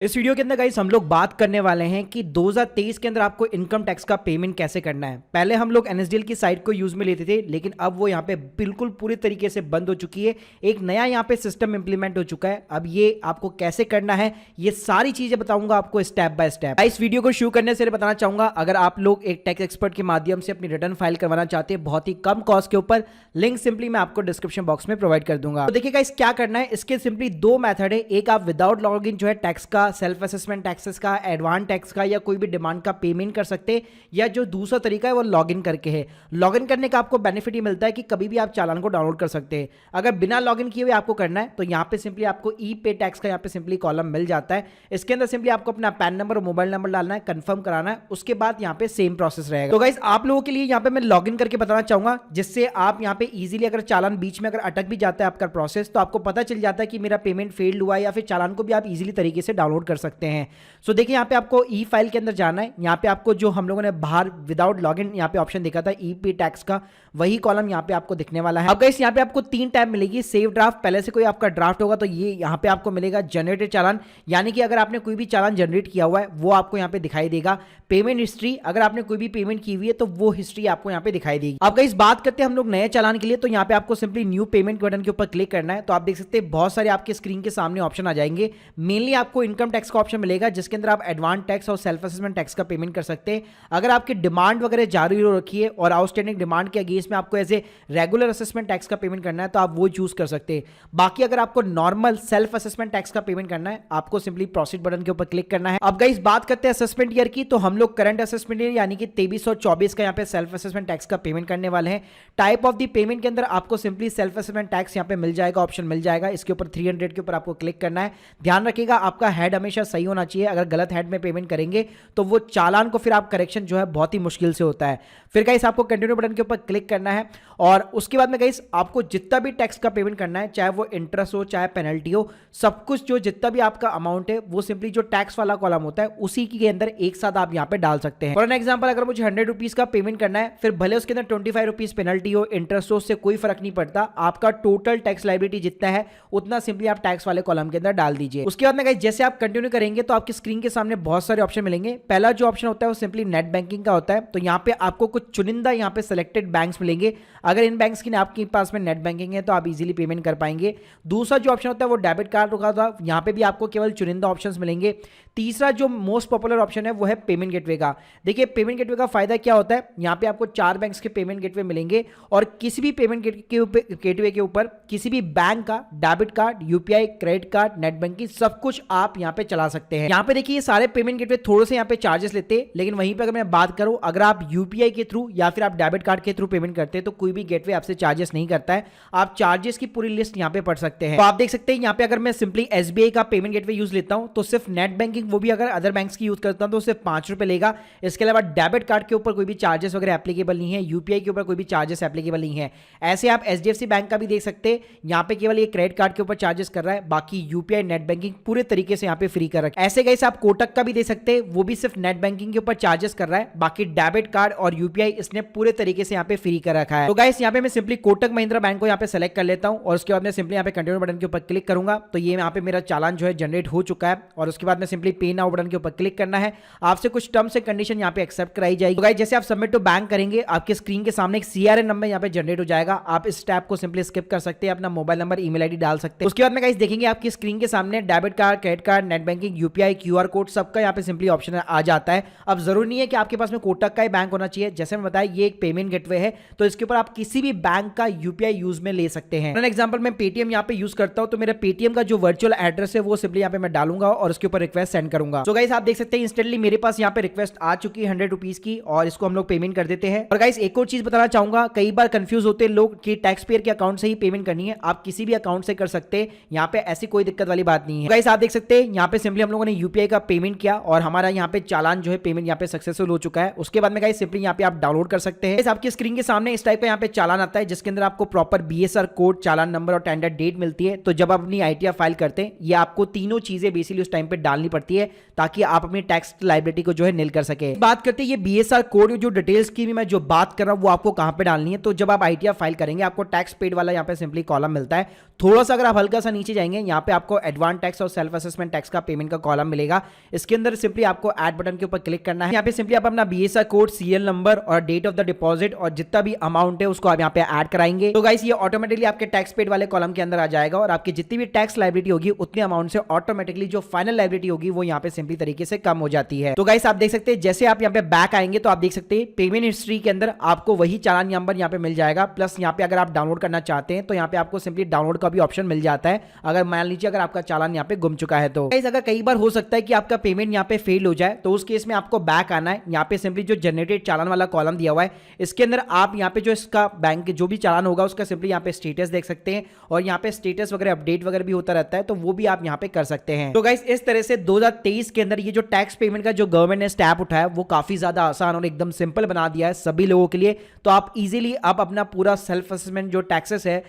इस वीडियो के अंदर गाइस हम लोग बात करने वाले हैं कि 2023 के अंदर आपको इनकम टैक्स का पेमेंट कैसे करना है। पहले हम लोग एनएसडीएल की साइट को यूज में लेते थे, लेकिन अब वो यहाँ पे बिल्कुल पूरी तरीके से बंद हो चुकी है। एक नया यहाँ पे सिस्टम इंप्लीमेंट हो चुका है। अब ये आपको कैसे करना है, ये सारी चीजें बताऊंगा आपको स्टेप बाय स्टेप। इस वीडियो को शुरू करने से बताना चाहूंगा, अगर आप लोग एक टैक्स एक्सपर्ट के माध्यम से अपनी रिटर्न फाइल करवाना चाहते हैं बहुत ही कम कॉस्ट के ऊपर, लिंक सिंपली मैं आपको डिस्क्रिप्शन बॉक्स में प्रोवाइड कर दूंगा। तो देखिए गाइस क्या करना है, इसके सिंपली दो मेथड है। एक आप विदाउट लॉगिन जो है टैक्स का, सेल्फ असेसमेंट टैक्सेस का, एडवांस टैक्स का या कोई भी डिमांड का पेमेंट कर सकते हैं, या जो दूसरा तरीका है वो लॉगिन करके है। लॉगिन करने का आपको बेनिफिट ये मिलता है कि कभी भी आप चालान को डाउनलोड कर सकते हैं। अगर बिना लॉगिन किए हुए आपको करना है तो यहाँ पे सिंपली आपको ई पे टैक्स का यहाँ पे सिंपली कॉलम मिल जाता है। इसके अंदर सिंपली आपको अपना पैन नंबर और मोबाइल नंबर डालना है, कंफर्म कराना है, उसके बाद यहाँ पे सेम प्रोसेस रहेगा। तो गाइस आप लोगों के लिए यहाँ पे मैं लॉगिन करके बताना चाहूंगा, जिससे आप यहाँ पे इजीली अगर चालान बीच में अगर अटक भी जाता है आपका प्रोसेस, तो आपको पता चल जाता है कि मेरा पेमेंट फेल्ड हुआ है, या फिर चालान को भी आप इजीली तरीके से डाउनलोड कर सकते हैं। सो देखिए यहाँ पे आपको ई फाइल के अंदर जाना है। यहाँ पे आपको जो हम लोगों ने बाहर विदाउट लॉगिन यहाँ पे ऑप्शन देखा था ई पे टैक्स का, वही कॉलम यहाँ पे आपको दिखने वाला है। अब गाइस यहाँ पे आपको तीन टैब मिलेगी। सेव ड्राफ्ट, पहले से कोई आपका ड्राफ्ट होगा तो ये यहाँ पे आपको मिलेगा। जनरेटेड चालान, यानी कि अगर आपने कोई भी चालान जनरेट किया हुआ है वो आपको यहाँ पे दिखाई देगा। पेमेंट हिस्ट्री, अगर आपने कोई भी पेमेंट की हुई है तो वो हिस्ट्री आपको यहाँ पे दिखाई देगी। अब गाइस बात करते हैं हम लोग नए चालान के लिए, तो यहाँ पे आपको सिंपली न्यू पेमेंट बटन के ऊपर क्लिक करना है। तो आप देख सकते हैं बहुत सारे आपके स्क्रीन के सामने ऑप्शन आ जाएंगे। मेनली आपको इनकम टैक्स का ऑप्शन मिलेगा, जिसके अंदर आप एडवांस टैक्स और सेल्फ असेसमेंट टैक्स का पेमेंट कर सकते हैं। अगर आपकी डिमांड वगैरह जारी हो रखी है और आउटस्टैंडिंग डिमांड के अगेंस्ट में आपको as a regular assessment tax का पेमेंट करना है तो आप वो चूज कर सकते हैं। बाकी अगर आपको नॉर्मल सेल्फ असेसमेंट टैक्स का पेमेंट करना है, आपको सिंपली प्रोसीड बटन के ऊपर क्लिक करना है। अब गाइस बात करते हैं असेसमेंट ईयर की, तो हम लोग करंट असेसमेंट ईयर यानी कि 23 और 24 का यहाँ पे सेल्फ असेसमेंट टैक्स का पेमेंट करने वाले हैं। टाइप ऑफ द पेमेंट के अंदर आपको सिंपली सेल्फ असेसमेंट टैक्स यहाँ पे मिल जाएगा, ऑप्शन मिल जाएगा। इसके ऊपर 300 के ऊपर आपको क्लिक करना है। ध्यान रखिएगा आपका हेड हमेशा सही होना चाहिए। अगर गलत हेड में पेमेंट करेंगे तो वो चालान को फिर आप करेक्शन जो है बहुत ही मुश्किल से होता है। फिर गाइस आपको कंटिन्यू बटन के ऊपर क्लिक करना है, और उसके बाद में गाइस आपको जितना भी टैक्स का पेमेंट करना है, चाहे वो इंटरेस्ट हो चाहे पेनल्टी हो, सब कुछ जो जितना भी आपका अमाउंट है वो सिंपली जो टैक्स वाला कॉलम होता है उसी के अंदर एक साथ आप यहाँ पे डाल सकते हैं। फॉर एन एग्जांपल अगर मुझे 100 रुपीज का पेमेंट करना है, फिर भले उसके अंदर 25 रुपीज पेनल्टी हो, इंटरेस्ट हो, उससे कोई फर्क नहीं पड़ता। आपका टोटल टैक्स लायबिलिटी जितना है उतना सिंपली आप टैक्स वाले कॉलम के अंदर डाल दीजिए। उसके बाद में गाइस जैसे आप कंटिन्यू करेंगे तो आपकी स्क्रीन के सामने बहुत सारे ऑप्शन मिलेंगे। पहला जो ऑप्शन होता है वो सिंपली नेट बैंकिंग का होता है। तो यहाँ पे आपको कुछ चुनिंदा यहाँ पे सिलेक्टेड बैंक्स मिलेंगे। अगर इन बैंक्स की आपके पास में नेट बैंकिंग है तो आप इजीली पेमेंट कर पाएंगे। दूसरा जो ऑप्शन होता है वो डेबिट कार्ड होगा था, यहाँ पे भी आपको केवल चुनिंदा ऑप्शंस मिलेंगे। तीसरा जो मोस्ट पॉपुलर ऑप्शन है वो है पेमेंट गेटवे का। देखिए पेमेंट गेटवे का फायदा क्या होता है, यहाँ पे आपको 4 बैंक्स के पेमेंट गेटवे मिलेंगे, और किसी भी पेमेंट गेटवे के ऊपर किसी भी बैंक का debit card, UPI, credit card, net banking सब कुछ आप यहाँ पे चला सकते हैं। यहाँ पे देखिए ये सारे पेमेंट गेटवे थोड़े से यहाँ पे चार्जेस लेते हैं, लेकिन वहीं पे अगर मैं बात करूं, अगर आप यूपीआई के थ्रू या फिर आप डेबिट कार्ड के थ्रू पेमेंट करते हैं तो कोई भी गेटवे आपसे चार्जेस नहीं करता है। आप चार्जेस की पूरी लिस्ट यहाँ पे पढ़ सकते हैं। तो आप देख सकते हैं यहाँ पे अगर मैं सिंपली एसबीआई का पेमेंट गेटवे यूज लेता हूं तो सिर्फ नेट बैंकिंग, वो भी अगर अदर बैंक्स की यूज करता हूं तो सिर्फ 5 रुपए लेगा। इसके अलावा डेबिट कार्ड के ऊपर कोई भी चार्जेस वगैरह एप्लीकेबल नहीं है, यूपीआई के ऊपर कोई भी चार्जेस एप्लीकेबल नहीं है। ऐसे आप एचडीएफसी बैंक का भी देख सकते हैं, यहाँ पे केवल ये क्रेडिट कार्ड के ऊपर चार्जेस कर रहा है, बाकी यूपीआई, नेट बैंकिंग पूरे तरीके से यहाँ पे फ्री कर रखा है। ऐसे गाइस आप कोटक का भी देख सकते हैं, वो भी सिर्फ नेट बैंकिंग के ऊपर चार्जेस कर रहा है, बाकी डेबिट कार्ड और यूपीआई इसने पूरे तरीके से यहाँ पे फ्री कर रखा है। तो गाइस यहाँ पे मैं सिंपली कोटक महिंद्रा बैंक को यहाँ पे सेलेक्ट कर लेता हूँ, और उसके बाद मैं सिंपली यहाँ पे कंटिन्यू बटन के ऊपर क्लिक करूंगा तो ये यहाँ पे मेरा चालान जो है जनरेट हो चुका है। और उसके बाद में सिंपली पे नाउ बटन के ऊपर क्लिक करना है। आपसे कुछ टर्म्स एंड कंडीशन यहाँ पे एक्सेप्ट कराई जाएगी। तो गाइस जैसे आप सबमिट टू बैंक करेंगे, आपके स्क्रीन के सामने एक सीआरएन नंबर यहाँ पे जनरेट हो जाएगा। आप इस टैब को सिंपली स्किप कर सकते हैं, अपना मोबाइल नंबर, ईमेल आईडी डाल सकते हैं। उसके बाद में गाइस देखेंगे आपकी स्क्रीन के सामने debit card, credit card, net banking, UPI, QR code सबका यहाँ पे सिंपली ऑप्शन आ जाता है। अब जरूरी नहीं है कि आपके पास में कोटक का ही बैंक होना चाहिए, जैसे मैं बताया ये एक पेमेंट गेटवे है तो इसके ऊपर आप किसी भी बैंक का यूपीआई यूज में ले सकते हैं। फॉर एग्जांपल मैं पेटीएम यहाँ पे यूज करता हूं तो मेरा पेटीएम का जो वर्चुअल एड्रेस है वो सिंपली यहाँ पे मैं डालूंगा और उसके ऊपर रिक्वेस्ट सेंड करूंगा। सो गाइस आप देख सकते हैं इंस्टेंटली मेरे पास यहाँ पे रिक्वेस्ट आ चुकी है 100 रुपीज की, और इसको हम लोग पेमेंट कर देते हैं। और गाइस एक और चीज बताना चाहूंगा, कई बार कंफ्यूज होते हैं लोग कि टैक्स पेयर के अकाउंट से ही पेमेंट करनी है। आप किसी भी अकाउंट से कर सकते हैं, यहाँ पे ऐसी कोई दिक्कत वाली बात नहीं है। गाइस आप देख सकते हैं यहाँ पे सिंपली हम लोगों ने यूपीआई का पेमेंट किया और हमारा यहाँ पे चालान जो है पेमेंट यहाँ पे सक्सेसफुल हो चुका है। उसके बाद में गाइस सिंपली यहाँ पे आप डाउनलोड कर सकते हैं। आपकी स्क्रीन के सामने इस टाइप का यहाँ पे चालान आता है, जिसके अंदर आपको प्रॉपर बीएसआर कोड, चालान नंबर और टेंडर डेट मिलती है। तो जब आप अपनी आईटीआर फाइल करते हैं, ये आपको तीनों चीजें बेसिकली उस टाइम पे डालनी पड़ती है ताकि आप अपनी टैक्स लायबिलिटी को जो है नील कर सके। बात करते हैं ये बीएसआर कोड जो डिटेल्स की भी मैं जो बात कर रहा हूं वो आपको कहां पे डालनी है। तो जब आप आईटीआर फाइल करेंगे आपको टैक्स पेड वाला यहाँ पे सिंपली कॉलम मिलता है। थोड़ा सा अगर आप हल्का सा नीचे जाएंगे, यहाँ पे आपको एडवांस टैक्स और सेल्फ असेसमेंट टैक्स का पेमेंट का कॉलम मिलेगा। इसके अंदर सिंपली आपको ऐड बटन के ऊपर क्लिक करना है। यहाँ पे सिंपली आप अपना बीएसआर कोड, सीएल नंबर और डेट ऑफ द डिपॉजिट और जितना भी अमाउंट है उसको आप यहाँ पे ऐड कराएंगे। तो गाइस ये ऑटोमेटिकली आपके टैक्स पेड वाले कॉलम के अंदर आ जाएगा और आपकी जितनी भी टैक्स लायबिलिटी होगी उतने अमाउंट से ऑटोमेटिकली जो फाइनल लायबिलिटी होगी वो यहाँ पे सिंपली तरीके से कम हो जाती है। तो गाइस आप देख सकते हैं जैसे आप यहाँ पे बैक आएंगे तो आप देख सकते हैं पेमेंट हिस्ट्री के अंदर आपको वही चालान नंबर यहाँ पे मिल जाएगा। प्लस यहाँ पे अगर आप डाउनलोड करना चाहते हैं तो यहाँ पे आपको सिंपली डाउनलोड का भी ऑप्शन मिल जाता है, अगर मान लीजिए अगर आपका चालान यहाँ पे गुम चुका है। तो गाइस अगर कई बार हो सकता है कि आपका पेमेंट यहाँ पे फेल हो जाए तो उस केस में आपको बैक आना है। यहाँ पे सिंपली जो जनरेटेड चालान वाला कॉलम दिया हुआ है इसके अंदर आप यहाँ पे जो इसका बैंक जो भी चालान होगा उसका सिंपली यहाँ पे स्टेटस देख सकते हैं और यहाँ पे स्टेटस वगैरह अपडेट वगैरह भी होता रहता है, तो वो भी आप यहाँ पे कर सकते हैं। तो गाइस इस तरह से 2023 के अंदर ये जो टैक्स पेमेंट का जो गवर्नमेंट ने स्टेप उठाया वो काफी ज्यादा आसान और एकदम सिंपल बना दिया है सभी लोगों के लिए। तो आप इजीली आप अपना पूरा सेल्फ असेसमेंट जो टैक्सेस है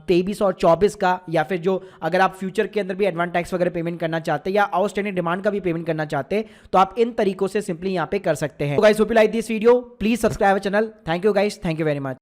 23 और 24 का, या फिर जो अगर आप फ्यूचर के अंदर भी एडवांस टैक्स वगैरह पेमेंट करना चाहते हैं या आउटस्टैंडिंग डिमांड का भी पेमेंट करना चाहते हैं तो आप इन तरीकों से सिंपली यहाँ पे कर सकते हैं। तो guys hope you like this video, please subscribe channel. Thank you guys, thank you very much.